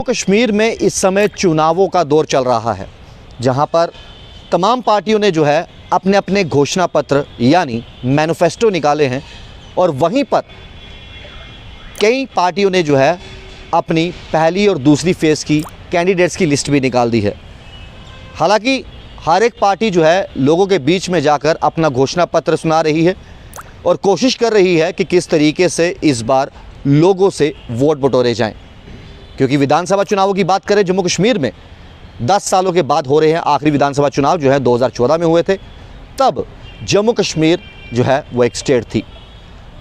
कश्मीर में इस समय चुनावों का दौर चल रहा है, जहां पर तमाम पार्टियों ने जो है अपने अपने घोषणा पत्र यानी मैनिफेस्टो निकाले हैं और वहीं पर कई पार्टियों ने जो है अपनी पहली और दूसरी फेज़ की कैंडिडेट्स की लिस्ट भी निकाल दी है। हालांकि हर एक पार्टी जो है लोगों के बीच में जाकर अपना घोषणा पत्र सुना रही है और कोशिश कर रही है कि किस तरीके से इस बार लोगों से वोट बटोरे जाएं। क्योंकि विधानसभा चुनावों की बात करें, जम्मू कश्मीर में 10 सालों के बाद हो रहे हैं। आखिरी विधानसभा चुनाव जो है 2014 में हुए थे, तब जम्मू कश्मीर जो है वो एक स्टेट थी।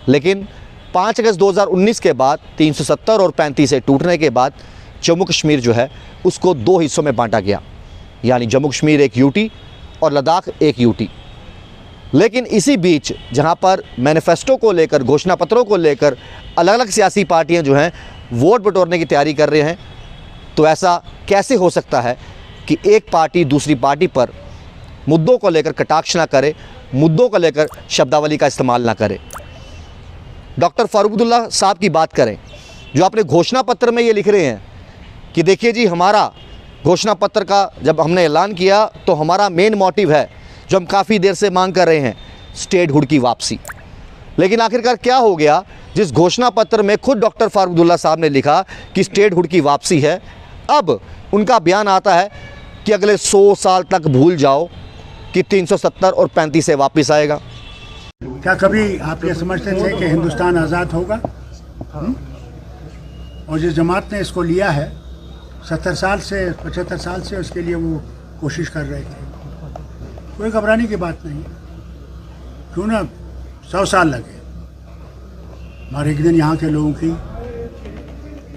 लेकिन 5 अगस्त 2019 के बाद 370 और 35 से टूटने के बाद जम्मू कश्मीर जो है उसको 2 हिस्सों में बांटा गया, यानी जम्मू कश्मीर एक यूटी और लद्दाख एक यूटी। लेकिन इसी बीच जहां पर मैनिफेस्टो को लेकर, घोषणा पत्रों को लेकर अलग अलग सियासी पार्टियां जो हैं वोट बटोरने की तैयारी कर रहे हैं, तो ऐसा कैसे हो सकता है कि एक पार्टी दूसरी पार्टी पर मुद्दों को लेकर कटाक्ष ना करे, मुद्दों को लेकर शब्दावली का इस्तेमाल ना करे। डॉक्टर फारूक अब्दुल्ला साहब की बात करें, जो अपने घोषणा पत्र में ये लिख रहे हैं कि देखिए जी, हमारा घोषणा पत्र का जब हमने ऐलान किया तो हमारा मेन मोटिव है, जो हम काफ़ी देर से मांग कर रहे हैं, स्टेटहुड की वापसी। लेकिन आखिरकार क्या हो गया, जिस घोषणा पत्र में खुद डॉक्टर फारूक अब्दुल्ला साहब ने लिखा कि स्टेटहुड की वापसी है, अब उनका बयान आता है कि अगले 100 साल तक भूल जाओ कि 370 और 35 से वापस आएगा। क्या कभी आप ये समझते थे कि हिंदुस्तान आज़ाद होगा? और जिस जमात ने इसको लिया है 70 साल से 75 साल से उसके लिए वो कोशिश कर रहे थे। कोई घबराने की बात नहीं, क्यों ना 100 साल लगे, हमारे एक दिन यहाँ के लोगों की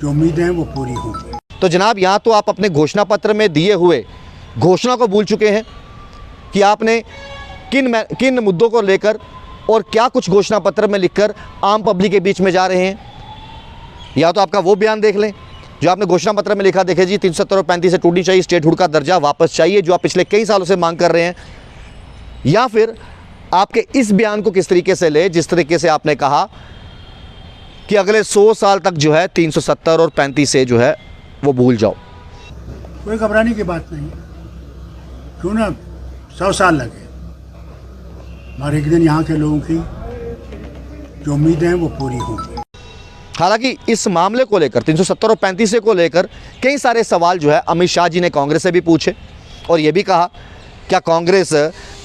जो उम्मीदें हैं वो पूरी होंगी। तो जनाब, यहाँ तो आप अपने घोषणा पत्र में दिए हुए घोषणा को भूल चुके हैं कि आपने किन मुद्दों को लेकर और क्या कुछ घोषणा पत्र में लिखकर आम पब्लिक के बीच में जा रहे हैं। या तो आपका वो बयान देख लें जो आपने घोषणा पत्र में लिखा, देखिए जी 370 और 35 से टूटनी चाहिए, स्टेटहुड का दर्जा वापस चाहिए, जो आप पिछले कई सालों से मांग कर रहे हैं। या फिर आपके इस बयान को किस तरीके से ले, जिस तरीके से आपने कहा कि अगले 100 साल तक जो है 370 और 35 से जो है वो भूल जाओ। कोई घबराने की बात नहीं, क्यों ना 100 साल लगे, हमारे एक दिन यहाँ के लोगों की जो उम्मीदें हैं वो पूरी होंगी। हालांकि इस मामले को लेकर 370 और 35 को लेकर कई सारे सवाल जो है अमित शाह जी ने कांग्रेस से भी पूछे और ये भी कहा, क्या कांग्रेस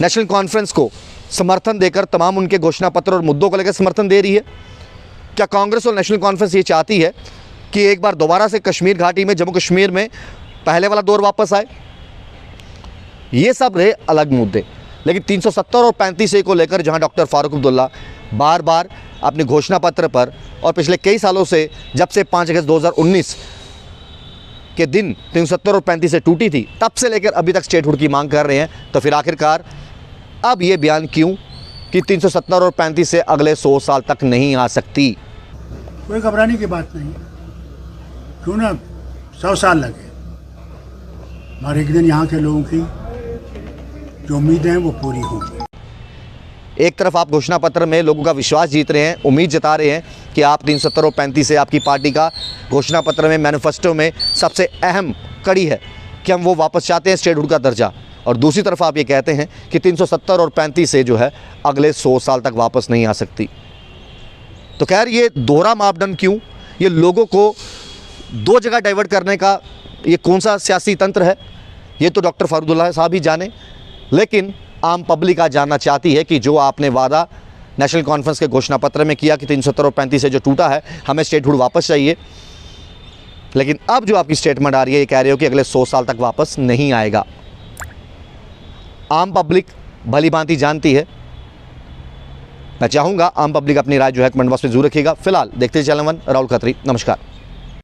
नेशनल कॉन्फ्रेंस को समर्थन देकर तमाम उनके घोषणा पत्र और मुद्दों को लेकर समर्थन दे रही है? क्या कांग्रेस और नेशनल कॉन्फ्रेंस ये चाहती है कि एक बार दोबारा से कश्मीर घाटी में, जम्मू कश्मीर में पहले वाला दौर वापस आए? ये सब रहे अलग मुद्दे। लेकिन 370 और 35 को लेकर जहां डॉक्टर फारूक अब्दुल्ला बार बार अपने घोषणा पत्र पर और पिछले कई सालों से, जब से 5 अगस्त 2019 के दिन 370 और 35 से टूटी थी, तब से लेकर अभी तक स्टेटहुड की मांग कर रहे हैं, तो फिर आखिरकार अब ये बयान क्यों कि 370 और 35 से अगले 100 साल तक नहीं आ सकती? कोई घबराने की बात नहीं, क्यों ना 100 साल लगे, हमारे एक दिन यहाँ के लोगों की जो उम्मीदें हैं वो पूरी होंगी। एक तरफ आप घोषणा पत्र में लोगों का विश्वास जीत रहे हैं, उम्मीद जता रहे हैं कि आप 370 और 35 से, आपकी पार्टी का घोषणा पत्र में, मैनिफेस्टो में सबसे अहम कड़ी है कि हम वो वापस चाहते हैं स्टेटहुड का दर्जा। और दूसरी तरफ आप ये कहते हैं कि 370 और 35 से जो है अगले 100 साल तक वापस नहीं आ सकती। तो खैर, ये दोहरा मापदंड क्यों? ये लोगों को दो जगह डाइवर्ट करने का ये कौन सा सियासी तंत्र है? ये तो डॉक्टर फारूक अब्दुल्ला साहब ही जाने। लेकिन आम पब्लिक आज जानना चाहती है कि जो आपने वादा नेशनल कॉन्फ्रेंस के घोषणा पत्र में किया कि 370 और 35 से जो टूटा है, हमें स्टेटहुड वापस चाहिए, लेकिन अब जो आपकी स्टेटमेंट आ रही है, ये कह रहे हो कि अगले 100 साल तक वापस नहीं आएगा। आम पब्लिक भली भांति जानती है। मैं चाहूँगा आम पब्लिक अपनी राय जो है कमेंट बॉक्स में जरूर रखिएगा। फिलहाल देखते चैनल वन, राहुल खत्री, नमस्कार।